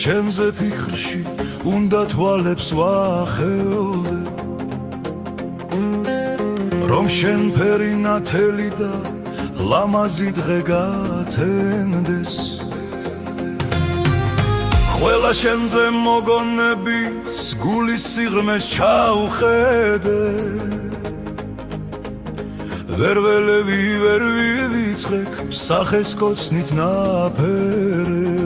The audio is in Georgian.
შენზე ფიქრში უნდა თვალებს ვახელდე რომ შენ ფერი ნათელი და ლამაზი დღე გათენდეს ყველა შენზე მოგონების გულის სიღრმეს ჩავხედე ვერ ვივიწყებ სახეს კოცნით ნაფერე